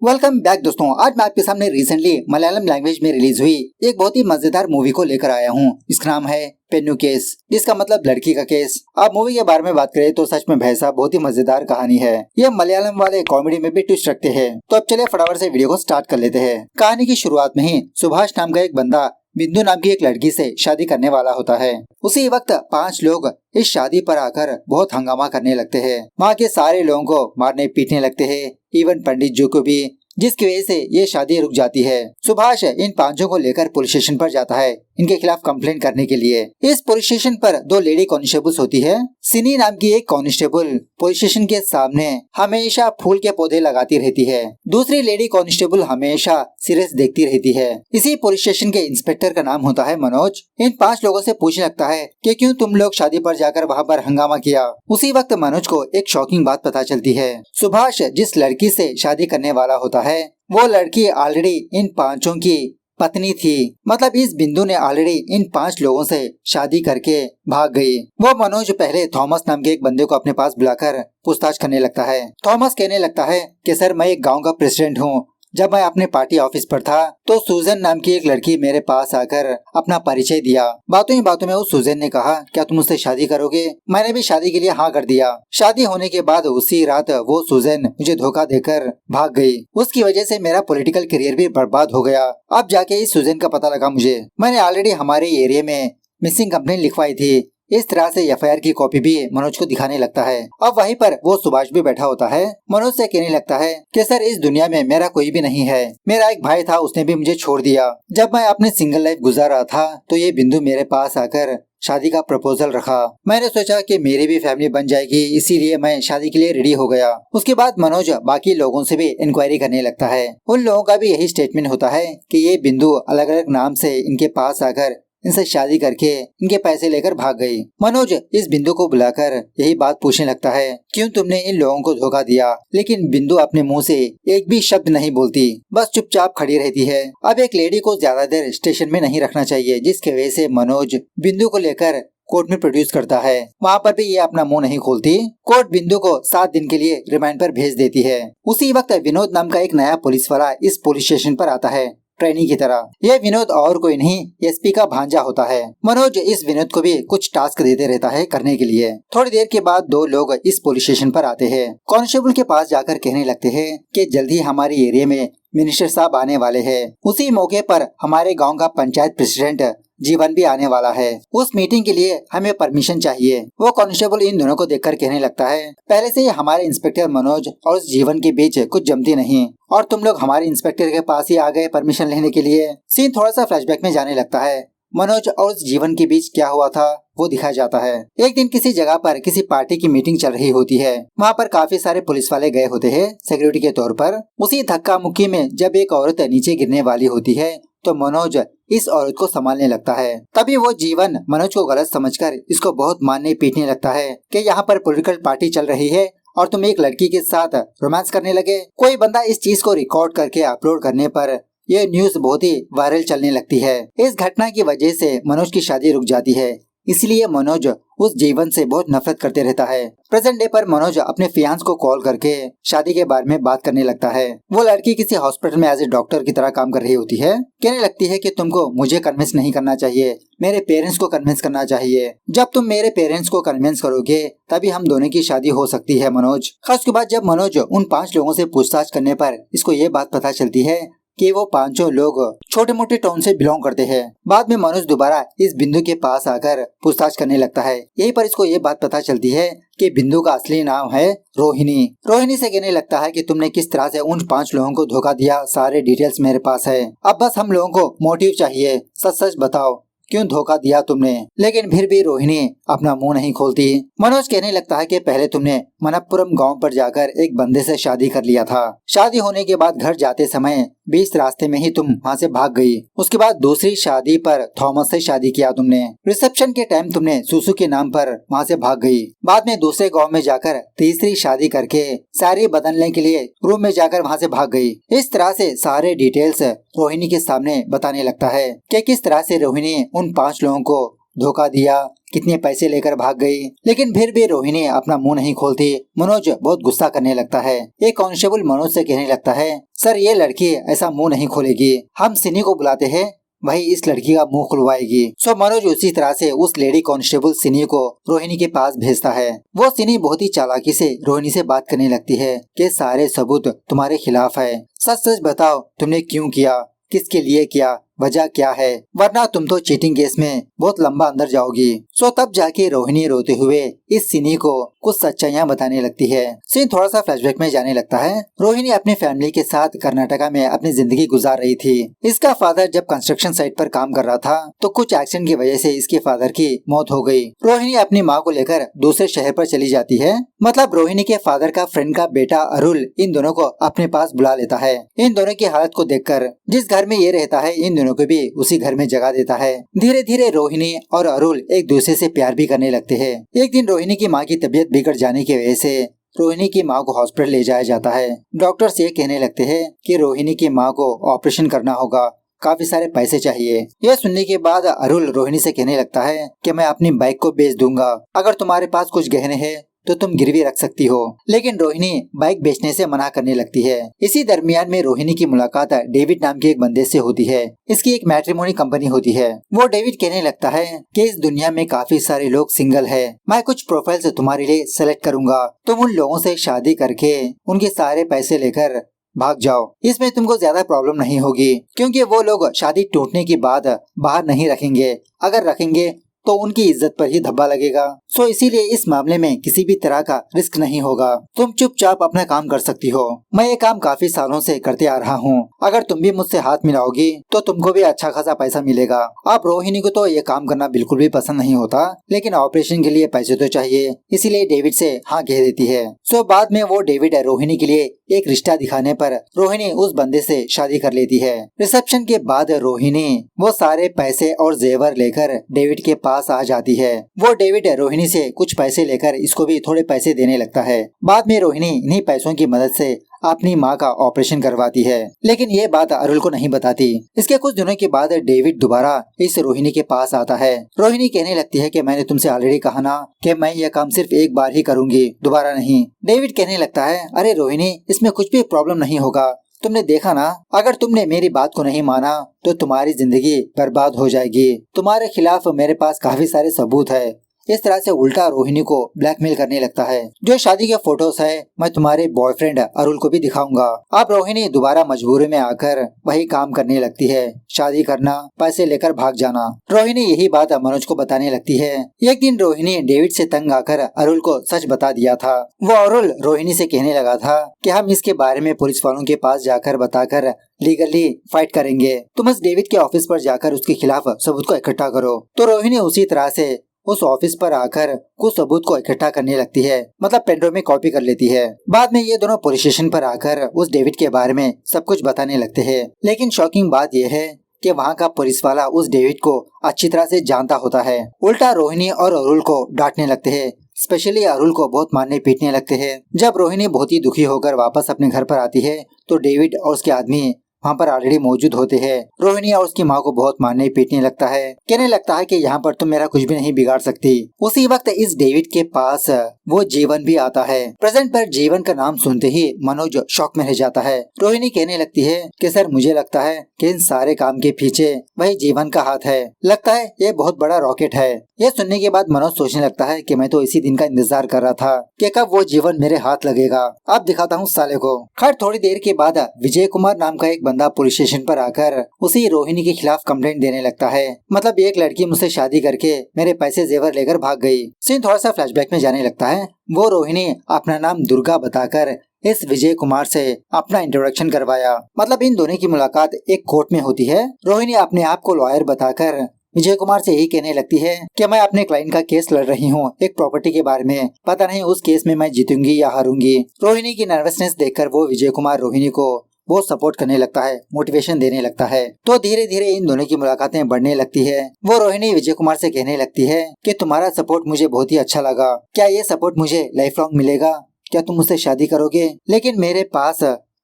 Welcome back दोस्तों। आज मैं आपके सामने रिसेंटली मलयालम लैंग्वेज में रिलीज हुई एक बहुत ही मजेदार मूवी को लेकर आया हूँ। इसका नाम है पेन्नु केस, जिसका मतलब लड़की का केस। अब मूवी के बारे में बात करें तो सच में भाई साहब बहुत ही मजेदार कहानी है। ये मलयालम वाले कॉमेडी में भी ट्विस्ट रखते हैं। तो अब चलिए फटाफट से वीडियो को स्टार्ट कर लेते हैं। कहानी की शुरुआत में ही सुभाष नाम का एक बंदा बिंदु नाम की एक लड़की से शादी करने वाला होता है। उसी वक्त 5 लोग इस शादी पर आकर बहुत हंगामा करने लगते हैं। वहाँ के सारे लोगों को मारने पीटने लगते हैं, इवन पंडित जी को भी, जिसकी वजह से ये शादी रुक जाती है। सुभाष इन 5 को लेकर पुलिस स्टेशन पर जाता है इनके खिलाफ कंप्लेंट करने के लिए। इस पुलिस स्टेशन पर 2 लेडी कांस्टेबल्स होती है। सिनी नाम की एक कांस्टेबल पुलिस स्टेशन के सामने हमेशा फूल के पौधे लगाती रहती है। दूसरी लेडी कांस्टेबल हमेशा सीरियस देखती रहती है। इसी पुलिस स्टेशन के इंस्पेक्टर का नाम होता है मनोज। इन 5 लोगों से पूछने लगता है कि क्यों तुम लोग शादी पर जाकर वहाँ पर हंगामा किया। उसी वक्त मनोज को एक शॉकिंग बात पता चलती है। सुभाष जिस लड़की से शादी करने वाला होता है वो लड़की ऑलरेडी इन 5 की पत्नी थी। मतलब इस बिंदु ने ऑलरेडी इन 5 लोगों से शादी करके भाग गई। वो मनोज पहले थॉमस नाम के एक बंदे को अपने पास बुलाकर पूछताछ करने लगता है। थॉमस कहने लगता है कि सर मैं एक गांव का प्रेसिडेंट हूँ। जब मैं अपने पार्टी ऑफिस पर था तो सूजन नाम की एक लड़की मेरे पास आकर अपना परिचय दिया। बातों ही बातों में उस सूजन ने कहा क्या तुम मुझसे शादी करोगे। मैंने भी शादी के लिए हाँ कर दिया। शादी होने के बाद उसी रात वो सूजन मुझे धोखा देकर भाग गई। उसकी वजह से मेरा पॉलिटिकल करियर भी बर्बाद हो गया। अब जाके इस सूजन का पता लगा मुझे। मैंने ऑलरेडी हमारे एरिया में मिसिंग कंप्लेंट लिखवाई थी। इस तरह से एफआईआर की कॉपी भी मनोज को दिखाने लगता है। अब वहीं पर वो सुभाष भी बैठा होता है। मनोज से कहने लगता है कि सर इस दुनिया में मेरा कोई भी नहीं है। मेरा एक भाई था, उसने भी मुझे छोड़ दिया। जब मैं अपनी सिंगल लाइफ गुजार रहा था तो ये बिंदु मेरे पास आकर शादी का प्रपोजल रखा। मैंने सोचा कि मेरी भी फैमिली बन जाएगी, इसीलिए मैं शादी के लिए रेडी हो गया। उसके बाद मनोज बाकी लोगों से भी इंक्वायरी करने लगता है। उन लोगों का भी यही स्टेटमेंट होता है कि ये बिंदु अलग अलग नाम से इनके पास आकर इनसे शादी करके इनके पैसे लेकर भाग गई। मनोज इस बिंदु को बुलाकर यही बात पूछने लगता है क्यों तुमने इन लोगों को धोखा दिया। लेकिन बिंदु अपने मुंह से एक भी शब्द नहीं बोलती, बस चुपचाप खड़ी रहती है। अब एक लेडी को ज्यादा देर स्टेशन में नहीं रखना चाहिए, जिसकी वजह से मनोज बिंदु को लेकर कोर्ट में प्रोड्यूस करता है। वहाँ पर भी ये अपना मुंह नहीं खोलती। कोर्ट बिंदु को 7 दिन के लिए रिमांड पर भेज देती है। उसी वक्त विनोद नाम का एक नया पुलिस वाला इस पुलिस स्टेशन पर आता है ट्रेनिंग की तरह। यह विनोद और कोई नहीं एसपी का भांजा होता है। मनोज इस विनोद को भी कुछ टास्क देते रहता है करने के लिए। थोड़ी देर के बाद 2 लोग इस पुलिस स्टेशन पर आते हैं। कांस्टेबल के पास जाकर कहने लगते हैं कि जल्दी हमारे एरिया में मिनिस्टर साहब आने वाले हैं। उसी मौके पर हमारे गांव का पंचायत प्रेसिडेंट जीवन भी आने वाला है। उस मीटिंग के लिए हमें परमिशन चाहिए। वो कांस्टेबल इन दोनों को देखकर कहने लगता है पहले से ही हमारे इंस्पेक्टर मनोज और उस जीवन के बीच कुछ जमती नहीं, और तुम लोग हमारे इंस्पेक्टर के पास ही आ गए परमिशन लेने के लिए। सीन थोड़ा सा फ्लैशबैक में जाने लगता है। मनोज और उस जीवन के बीच क्या हुआ था वो दिखाया जाता है। एक दिन किसी जगह पर किसी पार्टी की मीटिंग चल रही होती है। वहाँ पर काफी सारे पुलिस वाले गए होते हैं सिक्योरिटी के तौर पर। उसी धक्का मुक्की में जब एक औरत नीचे गिरने वाली होती है तो मनोज इस औरत को संभालने लगता है। तभी वो जीवन मनोज को गलत समझकर इसको बहुत मारने पीटने लगता है कि यहाँ पर पॉलिटिकल पार्टी चल रही है और तुम एक लड़की के साथ रोमांस करने लगे। कोई बंदा इस चीज को रिकॉर्ड करके अपलोड करने पर यह न्यूज बहुत ही वायरल चलने लगती है। इस घटना की वजह से मनोज की शादी रुक जाती है। इसलिए मनोज उस जीवन से बहुत नफरत करते रहता है। प्रेजेंट डे पर मनोज अपने फियांस को कॉल करके शादी के बारे में बात करने लगता है। वो लड़की किसी हॉस्पिटल में एज ए डॉक्टर की तरह काम कर रही होती है। कहने लगती है कि तुमको मुझे कन्विंस नहीं करना चाहिए, मेरे पेरेंट्स को कन्विंस करना चाहिए। जब तुम मेरे पेरेंट्स को कन्विंस करोगे तभी हम दोनों की शादी हो सकती है मनोज। खास के बाद जब मनोज उन 5 लोगों से पूछताछ करने पर इसको ये बात पता चलती है कि वो 5 लोग छोटे मोटे टाउन से बिलोंग करते हैं। बाद में मनोज दोबारा इस बिंदु के पास आकर पूछताछ करने लगता है। यहीं पर इसको ये बात पता चलती है कि बिंदु का असली नाम है रोहिणी। रोहिणी से कहने लगता है कि तुमने किस तरह से उन 5 लोगों को धोखा दिया, सारे डिटेल्स मेरे पास है। अब बस हम लोगों को मोटिव चाहिए, सच सच बताओ क्यों धोखा दिया तुमने। लेकिन फिर भी रोहिणी अपना मुंह नहीं खोलती। मनोज कहने लगता है कि पहले तुमने मनप्पुरम गांव पर जाकर एक बंदे से शादी कर लिया था। शादी होने के बाद घर जाते समय बीच रास्ते में ही तुम वहाँ से भाग गई। उसके बाद दूसरी शादी पर थॉमस से शादी किया तुमने। रिसेप्शन के टाइम तुमने सुसु के नाम पर वहाँ से भाग गई। बाद में दूसरे गांव में जाकर तीसरी शादी करके साड़ी बदलने के लिए रूम में जाकर वहाँ से भाग गई। इस तरह से सारे डिटेल्स रोहिणी के सामने बताने लगता है कि किस तरह से रोहिणी उन 5 लोगों को धोखा दिया, कितने पैसे लेकर भाग गई, लेकिन फिर भी रोहिणी अपना मुंह नहीं खोलती। मनोज बहुत गुस्सा करने लगता है। एक कांस्टेबल मनोज से कहने लगता है, सर ये लड़की ऐसा मुंह नहीं खोलेगी, हम सिनी को बुलाते हैं, वही इस लड़की का मुंह खुलवाएगी। सो मनोज उसी तरह से उस लेडी कांस्टेबल सिनी को रोहिणी के पास भेजता है। वो सिनी बहुत ही चालाकी से रोहिणी से बात करने लगती है कि सारे सबूत तुम्हारे खिलाफ है, सच सच बताओ तुमने क्यों किया, किसके लिए किया, वजह क्या है, वरना तुम तो चीटिंग केस में बहुत लंबा अंदर जाओगी। सो तब जाके रोहिणी रोते हुए इस सिनी को कुछ सच्चाइयां बताने लगती है। सीन थोड़ा सा फ्लैशबैक में जाने लगता है। रोहिणी अपनी फैमिली के साथ कर्नाटका में अपनी जिंदगी गुजार रही थी। इसका फादर जब कंस्ट्रक्शन साइट पर काम कर रहा था तो कुछ एक्सीडेंट की वजह से इसके फादर की मौत हो गई। रोहिणी अपनी माँ को लेकर दूसरे शहर पर चली जाती है। मतलब रोहिणी के फादर का फ्रेंड का बेटा अरुल इन दोनों को अपने पास बुला लेता है। इन दोनों की हालत को देखकर जिस घर में ये रहता है इन दोनों को भी उसी घर में जगह देता है। धीरे धीरे रोहिणी और अरुल एक दूसरे से प्यार भी करने लगते हैं। एक दिन रोहिणी की माँ की तबीयत बिगड़ जाने की वजह से रोहिणी की माँ को हॉस्पिटल ले जाया जाता है। डॉक्टर्स ये कहने लगते हैं कि रोहिणी की माँ को ऑपरेशन करना होगा, काफी सारे पैसे चाहिए। यह सुनने के बाद अरुल रोहिणी से कहने लगता है कि मैं अपनी बाइक को बेच दूंगा, अगर तुम्हारे पास कुछ गहने हैं तो तुम गिरवी रख सकती हो। लेकिन रोहिणी बाइक बेचने से मना करने लगती है। इसी दरमियान में रोहिणी की मुलाकात डेविड नाम के एक बंदे से होती है। इसकी एक मैट्रिमोनी कंपनी होती है। वो डेविड कहने लगता है कि इस दुनिया में काफी सारे लोग सिंगल है, मैं कुछ प्रोफाइल्स तुम्हारे लिए सेलेक्ट करूंगा, तुम उन लोगों से शादी करके उनके सारे पैसे लेकर भाग जाओ। इसमें तुमको ज्यादा प्रॉब्लम नहीं होगी, क्योंकि वो लोग शादी टूटने के बाद बाहर नहीं रखेंगे, अगर रखेंगे तो उनकी इज्जत पर ही धब्बा लगेगा। सो इसीलिए इस मामले में किसी भी तरह का रिस्क नहीं होगा, तुम चुपचाप अपना काम कर सकती हो। मैं ये काम काफी सालों से करते आ रहा हूँ, अगर तुम भी मुझसे हाथ मिलाओगी तो तुमको भी अच्छा खासा पैसा मिलेगा। अब रोहिणी को तो ये काम करना बिल्कुल भी पसंद नहीं होता, लेकिन ऑपरेशन के लिए पैसे तो चाहिए, इसीलिए डेविड से हाँ कह देती है। सो बाद में वो डेविड रोहिणी के लिए एक रिश्ता दिखाने पर रोहिणी उस बंदे से शादी कर लेती है। रिसेप्शन के बाद रोहिणी वो सारे पैसे और जेवर लेकर डेविड के पास आ जाती है। वो डेविड रोहिणी से कुछ पैसे लेकर इसको भी थोड़े पैसे देने लगता है। बाद में रोहिणी इन्हीं पैसों की मदद से अपनी माँ का ऑपरेशन करवाती है, लेकिन ये बात अरुल को नहीं बताती। इसके कुछ दिनों के बाद डेविड दोबारा इस रोहिणी के पास आता है। रोहिणी कहने लगती है कि मैंने तुमसे ऑलरेडी कहा ना कि मैं यह काम सिर्फ एक बार ही करूंगी, दोबारा नहीं। डेविड कहने लगता है, अरे रोहिणी इसमें कुछ भी प्रॉब्लम नहीं होगा, तुमने देखा ना, अगर तुमने मेरी बात को नहीं माना तो तुम्हारी जिंदगी बर्बाद हो जाएगी, तुम्हारे खिलाफ मेरे पास काफी सारे सबूत है। इस तरह से उल्टा रोहिणी को ब्लैकमेल करने लगता है। जो शादी के फोटोज है मैं तुम्हारे बॉयफ्रेंड अरुल को भी दिखाऊंगा। अब रोहिणी दोबारा मजबूरी में आकर वही काम करने लगती है, शादी करना, पैसे लेकर भाग जाना। रोहिणी यही बात मनोज को बताने लगती है। एक दिन रोहिणी डेविड से तंग आकर अरुल को सच बता दिया था। वो अरुल रोहिणी से कहने लगा था कि हम इसके बारे में पुलिस वालों के पास जाकर बताकर लीगली फाइट करेंगे, तुम इस डेविड के ऑफिस पर जाकर उसके खिलाफ सबूत को इकट्ठा करो। तो रोहिणी उसी तरह से उस ऑफिस पर आकर कुछ सबूत को इकट्ठा करने लगती है, मतलब पेनड्राइव में कॉपी कर लेती है। बाद में ये दोनों पुलिस स्टेशन पर आकर उस डेविड के बारे में सब कुछ बताने लगते हैं। लेकिन शॉकिंग बात यह है कि वहाँ का पुलिस वाला उस डेविड को अच्छी तरह से जानता होता है। उल्टा रोहिणी और अरुल को डांटने लगते हैं, स्पेशली अरुल को बहुत मारने पीटने लगते हैं। जब रोहिणी बहुत ही दुखी होकर वापस अपने घर पर आती है तो डेविड और उसके आदमी वहाँ पर ऑलरेडी मौजूद होते हैं। रोहिणी और उसकी माँ को बहुत मारने पीटने लगता है, कहने लगता है कि यहाँ पर तुम मेरा कुछ भी नहीं बिगाड़ सकती। उसी वक्त इस डेविड के पास वो जीवन भी आता है। प्रेजेंट पर जीवन का नाम सुनते ही मनोज शॉक में रह जाता है। रोहिणी कहने लगती है कि सर मुझे लगता है कि इन सारे काम के पीछे वही जीवन का हाथ है, लगता है ये बहुत बड़ा रॉकेट है। यह सुनने के बाद मनोज सोचने लगता है कि मैं तो इसी दिन का इंतजार कर रहा था कि कब वो जीवन मेरे हाथ लगेगा, अब दिखाता हूँ साले को। खैर थोड़ी देर के बाद विजय कुमार नाम का एक बंदा पुलिस स्टेशन पर आकर उसी रोहिणी के खिलाफ कंप्लेंट देने लगता है। मतलब एक लड़की मुझसे शादी करके मेरे पैसे जेवर लेकर भाग गई। सीन थोड़ा सा फ्लैशबैक में जाने लगता है। वो रोहिणी अपना नाम दुर्गा बताकर इस विजय कुमार से अपना इंट्रोडक्शन करवाया। मतलब इन दोनों की मुलाकात एक कोर्ट में होती है। रोहिणी अपने आप को लॉयर बताकर विजय कुमार से यही कहने लगती है कि मैं अपने क्लाइंट का केस लड़ रही हूँ एक प्रॉपर्टी के बारे में, पता नहीं उस केस में मैं जीतूंगी या हारूंगी। रोहिणी की नर्वसनेस देखकर वो विजय कुमार रोहिणी को बहुत सपोर्ट करने लगता है, मोटिवेशन देने लगता है। तो धीरे धीरे इन दोनों की मुलाकातें बढ़ने लगती है। वो रोहिणी विजय कुमार से कहने लगती है कि तुम्हारा सपोर्ट मुझे बहुत ही अच्छा लगा, क्या ये सपोर्ट मुझे लाइफ लॉन्ग मिलेगा, क्या तुम मुझसे शादी करोगे? लेकिन मेरे पास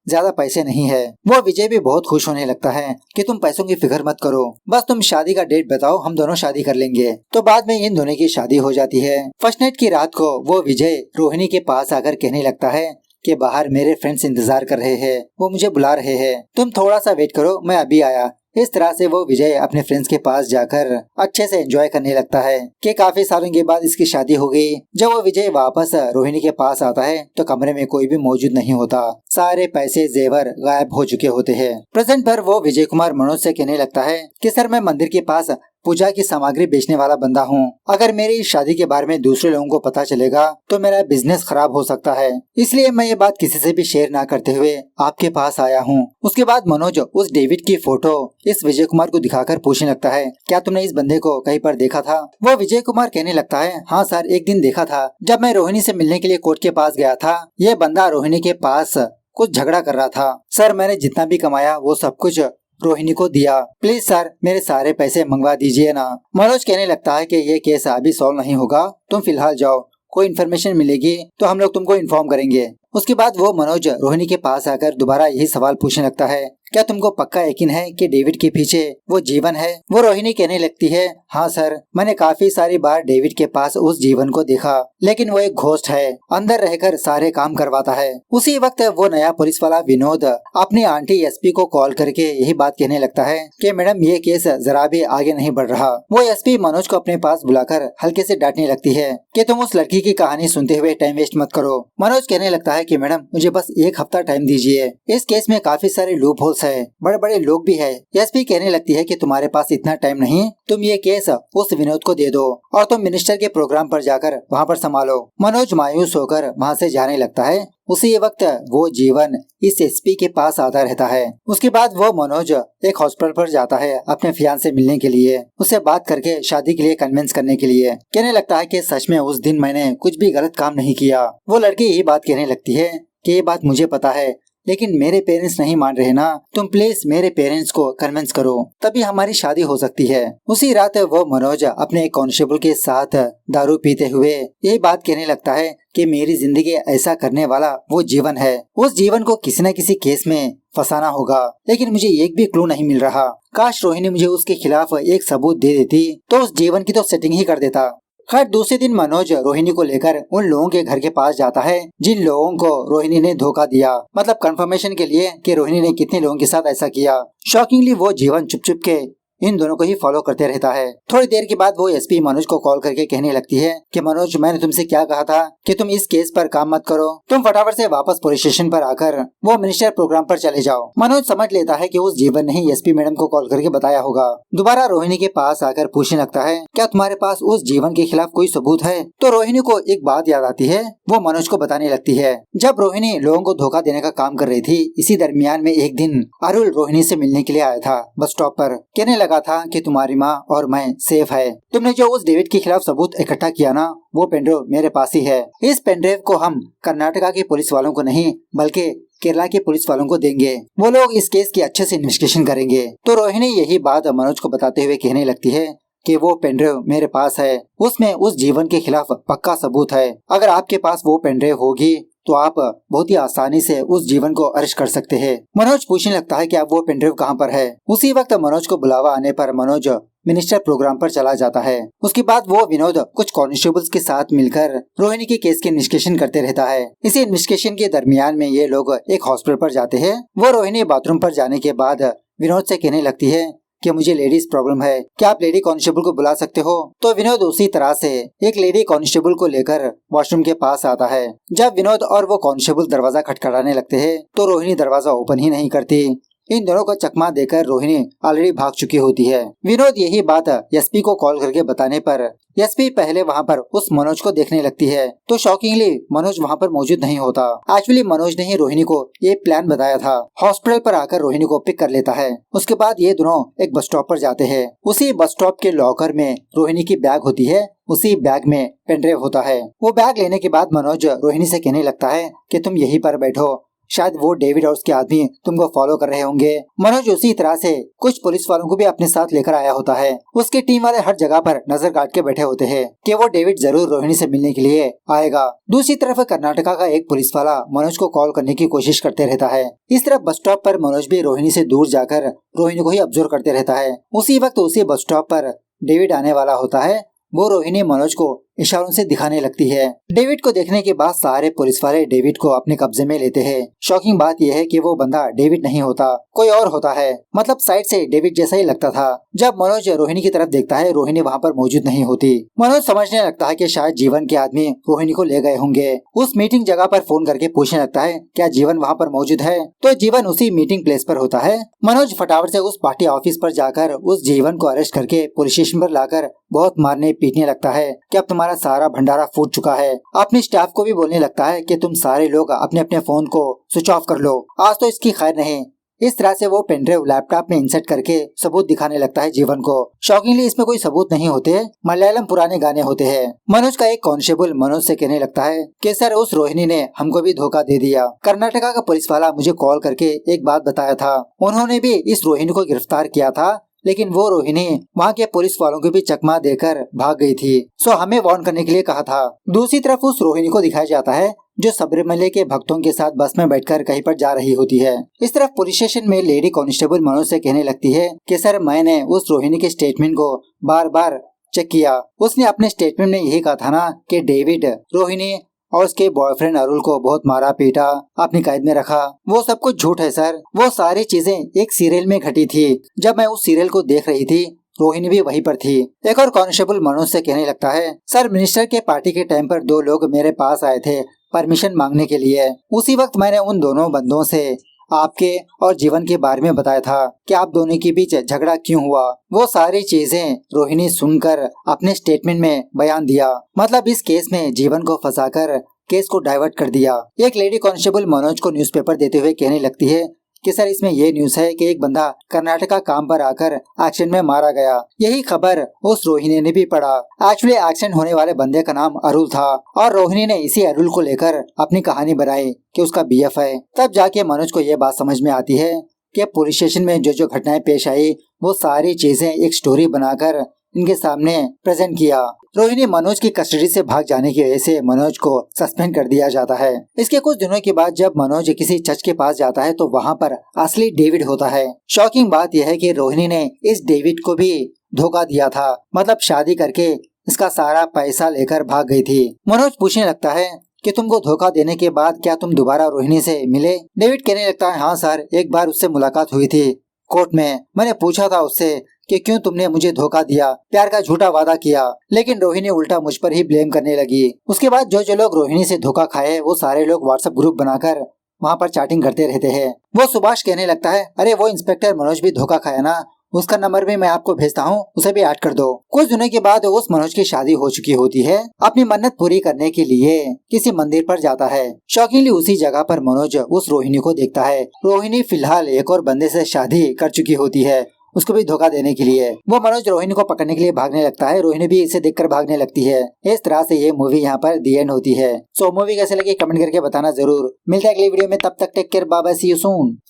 ज्यादा पैसे नहीं है। वो विजय भी बहुत खुश होने लगता है कि तुम पैसों की फिक्र मत करो, बस तुम शादी का डेट बताओ, हम दोनों शादी कर लेंगे। तो बाद में इन दोनों की शादी हो जाती है। फर्स्ट नाइट की रात को वो विजय रोहिणी के पास आकर कहने लगता है कि बाहर मेरे फ्रेंड्स इंतजार कर रहे हैं, वो मुझे बुला रहे हैं, तुम थोड़ा सा वेट करो, मैं अभी आया। इस तरह से वो विजय अपने फ्रेंड्स के पास जाकर अच्छे से एंजॉय करने लगता है कि काफी सालों के बाद इसकी शादी हो गई। जब वो विजय वापस रोहिणी के पास आता है तो कमरे में कोई भी मौजूद नहीं होता, सारे पैसे जेवर गायब हो चुके होते हैं। प्रेजेंट पर वो विजय कुमार मनोज से कहने लगता है कि सर, मैं मंदिर के पास पूजा की सामग्री बेचने वाला बंदा हूँ। अगर मेरी इस शादी के बारे में दूसरे लोगों को पता चलेगा तो मेरा बिजनेस खराब हो सकता है, इसलिए मैं ये बात किसी से भी शेयर ना करते हुए आपके पास आया हूँ। उसके बाद मनोज उस डेविड की फोटो इस विजय कुमार को दिखाकर पूछने लगता है, क्या तुमने इस बंदे को कहीं पर देखा था? वो विजय कुमार कहने लगता है, हाँ सर, एक दिन देखा था, जब मैं रोहिणी से मिलने के लिए कोर्ट के पास गया था। ये बंदा रोहिणी के पास कुछ झगड़ा कर रहा था। सर, मैंने जितना भी कमाया वो सब कुछ रोहिणी को दिया, प्लीज सर मेरे सारे पैसे मंगवा दीजिए ना। मनोज कहने लगता है कि ये केस अभी सॉल्व नहीं होगा, तुम फिलहाल जाओ, कोई इन्फॉर्मेशन मिलेगी तो हम लोग तुमको इन्फॉर्म करेंगे। उसके बाद वो मनोज रोहिणी के पास आकर दोबारा यही सवाल पूछने लगता है, क्या तुमको पक्का यकीन है कि डेविड के पीछे वो जीवन है? वो रोहिणी कहने लगती है, हाँ सर, मैंने काफी सारी बार डेविड के पास उस जीवन को देखा, लेकिन वो एक घोस्ट है, अंदर रहकर सारे काम करवाता है। उसी वक्त वो नया पुलिस वाला विनोद अपनी आंटी एसपी को कॉल करके यही बात कहने लगता है कि मैडम ये केस जरा भी आगे नहीं बढ़ रहा। वो एसपी मनोज को अपने पास बुलाकर हल्के से डांटने लगती है कि तुम उस लड़की की कहानी सुनते हुए टाइम वेस्ट मत करो। मनोज कहने लगता है कि मैडम मुझे बस एक हफ्ता टाइम दीजिए, इस केस में काफी सारे लूप होल्स है, बड़े बड़े लोग भी है। एसपी कहने लगती है कि तुम्हारे पास इतना टाइम नहीं, तुम ये केस उस विनोद को दे दो और तुम मिनिस्टर के प्रोग्राम पर जाकर वहाँ पर संभालो। मनोज मायूस होकर वहाँ से जाने लगता है। उसी वक्त वो जीवन इस एसपी के पास आता रहता है। उसके बाद वो मनोज एक हॉस्पिटल पर जाता है अपने फियांसे से मिलने के लिए, उससे बात करके शादी के लिए कन्विंस करने के लिए। कहने लगता है कि सच में उस दिन मैंने कुछ भी गलत काम नहीं किया। वो लड़की यही बात कहने लगती है कि ये बात मुझे पता है, लेकिन मेरे पेरेंट्स नहीं मान रहे ना, तुम प्लीज मेरे पेरेंट्स को कन्विंस करो, तभी हमारी शादी हो सकती है। उसी रात वो मनोज अपने एक कांस्टेबल के साथ दारू पीते हुए यही बात कहने लगता है कि मेरी जिंदगी ऐसा करने वाला वो जीवन है, उस जीवन को किसी न किसी केस में फंसाना होगा, लेकिन मुझे एक भी क्लू नहीं मिल रहा। काश रोहिणी मुझे उसके खिलाफ एक सबूत दे देती तो उस जीवन की तो सेटिंग ही कर देता। खैर दूसरे दिन मनोज रोहिणी को लेकर उन लोगों के घर के पास जाता है जिन लोगों को रोहिणी ने धोखा दिया, मतलब कंफर्मेशन के लिए कि रोहिणी ने कितने लोगों के साथ ऐसा किया। शॉकिंगली वो जीवन चुप चुप के इन दोनों को ही फॉलो करते रहता है। थोड़ी देर के बाद वो एसपी मनोज को कॉल करके कहने लगती है कि मनोज, मैंने तुमसे क्या कहा था कि तुम इस केस पर काम मत करो, तुम फटाफट से वापस पुलिस स्टेशन पर आकर वो मिनिस्टर प्रोग्राम पर चले जाओ। मनोज समझ लेता है कि उस जीवन ने ही एसपी मैडम को कॉल करके बताया होगा। दोबारा रोहिणी के पास आकर पूछने लगता है, क्या तुम्हारे पास उस जीवन के खिलाफ कोई सबूत है? तो रोहिणी को एक बात याद आती है, वो मनोज को बताने लगती है। जब रोहिणी लोगों को धोखा देने का काम कर रही थी, इसी दरमियान में एक दिन अरुल रोहिणी से मिलने के लिए आया था बस स्टॉप पर। कहने लगा था कि तुम्हारी माँ और मैं सेफ है, तुमने जो उस डेविड के खिलाफ सबूत इकट्ठा किया ना, वो पेनड्राइव मेरे पास ही है। इस पेनड्राइव को हम कर्नाटका के पुलिस वालों को नहीं बल्कि केरला के पुलिस वालों को देंगे, वो लोग इस केस की अच्छे से इन्वेस्टिगेशन करेंगे। तो रोहिणी यही बात मनोज को बताते हुए कहने लगती है कि वो पेनड्राइव मेरे पास है, उसमें उस जीवन के खिलाफ पक्का सबूत है। अगर आपके पास वो पेनड्राइव होगी तो आप बहुत ही आसानी से उस जीवन को अरेस्ट कर सकते हैं। मनोज पूछने लगता है कि अब वो पेनड्राइव कहाँ पर है। उसी वक्त मनोज को बुलावा आने पर मनोज मिनिस्टर प्रोग्राम पर चला जाता है। उसके बाद वो विनोद कुछ कांस्टेबल्स के साथ मिलकर रोहिणी के केस की इन्वेस्टिगेशन करते रहता है। इसी इन्वेस्टिगेशन के दरमियान में ये लोग एक हॉस्पिटल पर जाते हैं। वो रोहिणी बाथरूम पर जाने के बाद विनोद से कहने लगती है कि मुझे लेडीज प्रॉब्लम है, क्या आप लेडी कांस्टेबल को बुला सकते हो? तो विनोद उसी तरह से एक लेडी कांस्टेबल को लेकर वॉशरूम के पास आता है। जब विनोद और वो कांस्टेबल दरवाजा खटखटाने लगते हैं तो रोहिणी दरवाजा ओपन ही नहीं करती। इन दोनों को चकमा देकर रोहिणी ऑलरेडी भाग चुकी होती है। विनोद यही बात एसपी को कॉल करके बताने पर एसपी पहले वहाँ पर उस मनोज को देखने लगती है, तो शॉकिंगली मनोज वहाँ पर मौजूद नहीं होता। एक्चुअली मनोज ने ही रोहिणी को ये प्लान बताया था। हॉस्पिटल पर आकर रोहिणी को पिक कर लेता है। उसके बाद ये दोनों एक बस स्टॉप पर जाते हैं। उसी बस स्टॉप के लॉकर में रोहिणी की बैग होती है, उसी बैग में पेनड्राइव होता है। वो बैग लेने के बाद मनोज रोहिणी से कहने लगता है कि तुम यहीं पर बैठो, शायद वो डेविड और उसके आदमी तुमको फॉलो कर रहे होंगे। मनोज उसी तरह से कुछ पुलिस वालों को भी अपने साथ लेकर आया होता है। उसकी टीम वाले हर जगह पर नजर गाड़ के बैठे होते हैं कि वो डेविड जरूर रोहिणी से मिलने के लिए आएगा। दूसरी तरफ कर्नाटका का एक पुलिस वाला मनोज को कॉल करने की कोशिश करते रहता है। इस तरफ बस स्टॉप पर मनोज भी रोहिणी से दूर जाकर रोहिणी को ही ऑब्जर्व करते रहता है। उसी वक्त उसी बस स्टॉप पर डेविड आने वाला होता है। वो रोहिणी मनोज को इशारों से दिखाने लगती है। डेविड को देखने के बाद सारे पुलिस वाले डेविड को अपने कब्जे में लेते हैं। शॉकिंग बात यह है कि वो बंदा डेविड नहीं होता, कोई और होता है। मतलब साइड से डेविड जैसा ही लगता था। जब मनोज रोहिणी की तरफ देखता है, रोहिणी वहाँ पर मौजूद नहीं होती। मनोज समझने लगता है कि शायद जीवन के आदमी रोहिणी को ले गए होंगे। उस मीटिंग जगह पर फोन करके पूछने लगता है क्या जीवन वहाँ पर मौजूद है, तो जीवन उसी मीटिंग प्लेस पर होता है। मनोज फटाफट से उस पार्टी ऑफिस पर जाकर उस जीवन को अरेस्ट करके पुलिस स्टेशन पर लाकर बहुत मारने पीटने लगता है कि अब तुम्हारा सारा भंडारा फूट चुका है। अपने स्टाफ को भी बोलने लगता है कि तुम सारे लोग अपने अपने फोन को स्विच ऑफ कर लो, आज तो इसकी खैर नहीं। इस तरह से वो पेनड्राइव लैपटॉप में इंसर्ट करके सबूत दिखाने लगता है जीवन को। शॉकिंगली इसमें कोई सबूत नहीं होते, मलयालम पुराने गाने होते हैं। मनोज का एक कांस्टेबल मनोज से कहने लगता है कि सर उस रोहिणी ने हमको भी धोखा दे दिया। कर्नाटका का पुलिस वाला मुझे कॉल करके एक बात बताया था, उन्होंने भी इस रोहिणी को गिरफ्तार किया था, लेकिन वो रोहिणी वहाँ के पुलिस वालों को भी चकमा देकर भाग गई थी। सो हमें वार्न करने के लिए कहा था। दूसरी तरफ उस रोहिणी को दिखाया जाता है जो सबरीमले के भक्तों के साथ बस में बैठकर कहीं पर जा रही होती है। इस तरफ पुलिस स्टेशन में लेडी कांस्टेबल मनोज से कहने लगती है कि सर मैंने उस रोहिणी के स्टेटमेंट को बार बार चेक किया। उसने अपने स्टेटमेंट में यही कहा था ना कि डेविड रोहिणी और उसके बॉयफ्रेंड अरुल को बहुत मारा पीटा, अपनी कैद में रखा। वो सब कुछ झूठ है सर। वो सारी चीजें एक सीरियल में घटी थी। जब मैं उस सीरियल को देख रही थी रोहिणी भी वहीं पर थी। एक और कांस्टेबल मनोज से कहने लगता है सर मिनिस्टर के पार्टी के टाइम पर 2 लोग मेरे पास आए थे परमिशन मांगने के लिए। उसी वक्त मैंने उन दोनों बंदों से आपके और जीवन के बारे में बताया था कि आप दोनों के बीच झगड़ा क्यों हुआ। वो सारी चीजें रोहिणी सुनकर अपने स्टेटमेंट में बयान दिया। मतलब इस केस में जीवन को फंसाकर केस को डाइवर्ट कर दिया। एक लेडी कांस्टेबल मनोज को न्यूज़पेपर देते हुए कहने लगती है कि सर इसमें ये न्यूज है कि एक बंदा कर्नाटका काम पर आकर एक्सीडेंट में मारा गया। यही खबर उस रोहिणी ने भी पढ़ा। एक्चुअली एक्सीडेंट होने वाले बंदे का नाम अरुल था और रोहिणी ने इसी अरुल को लेकर अपनी कहानी बनाई कि उसका बीएफ है। तब जाके मनोज को ये बात समझ में आती है कि पुलिस स्टेशन में जो जो घटनाएं पेश आई वो सारी चीजें एक स्टोरी बनाकर इनके सामने प्रेजेंट किया। रोहिणी मनोज की कस्टडी से भाग जाने की वजह से मनोज को सस्पेंड कर दिया जाता है। इसके कुछ दिनों के बाद जब मनोज किसी चर्च के पास जाता है तो वहाँ पर असली डेविड होता है। शॉकिंग बात यह है कि रोहिणी ने इस डेविड को भी धोखा दिया था। मतलब शादी करके इसका सारा पैसा लेकर भाग गई थी। मनोज पूछने लगता है कि तुमको धोखा देने के बाद क्या तुम दोबारा रोहिणी से मिले। डेविड कहने लगता है हाँ सर, एक बार उससे मुलाकात हुई थी कोर्ट में। मैंने पूछा था उससे कि क्यों तुमने मुझे धोखा दिया, प्यार का झूठा वादा किया, लेकिन रोहिणी उल्टा मुझ पर ही ब्लेम करने लगी। उसके बाद जो जो लोग रोहिणी से धोखा खाए वो सारे लोग व्हाट्सएप ग्रुप बनाकर वहाँ पर चैटिंग करते रहते हैं। वो सुभाष कहने लगता है अरे वो इंस्पेक्टर मनोज भी धोखा खाया ना, उसका नंबर भी मैं आपको भेजता हूँ, उसे भी ऐड कर दो। कुछ दिनों के बाद उस मनोज की शादी हो चुकी होती है। अपनी मन्नत पूरी करने के लिए किसी मंदिर पर जाता है। शौकीनली उसी जगह पर मनोज उस रोहिणी को देखता है। रोहिणी फिलहाल एक और बंदे से शादी कर चुकी होती है, उसको भी धोखा देने के लिए। वो मनोज रोहिणी को पकड़ने के लिए भागने लगता है। रोहिणी भी इसे देखकर भागने लगती है। इस तरह से ये मूवी यहाँ पर दी एंड होती है। सो मूवी कैसे लगी कमेंट करके बताना जरूर। मिलते हैं अगली वीडियो में, तब तक take care, bye bye, see you soon.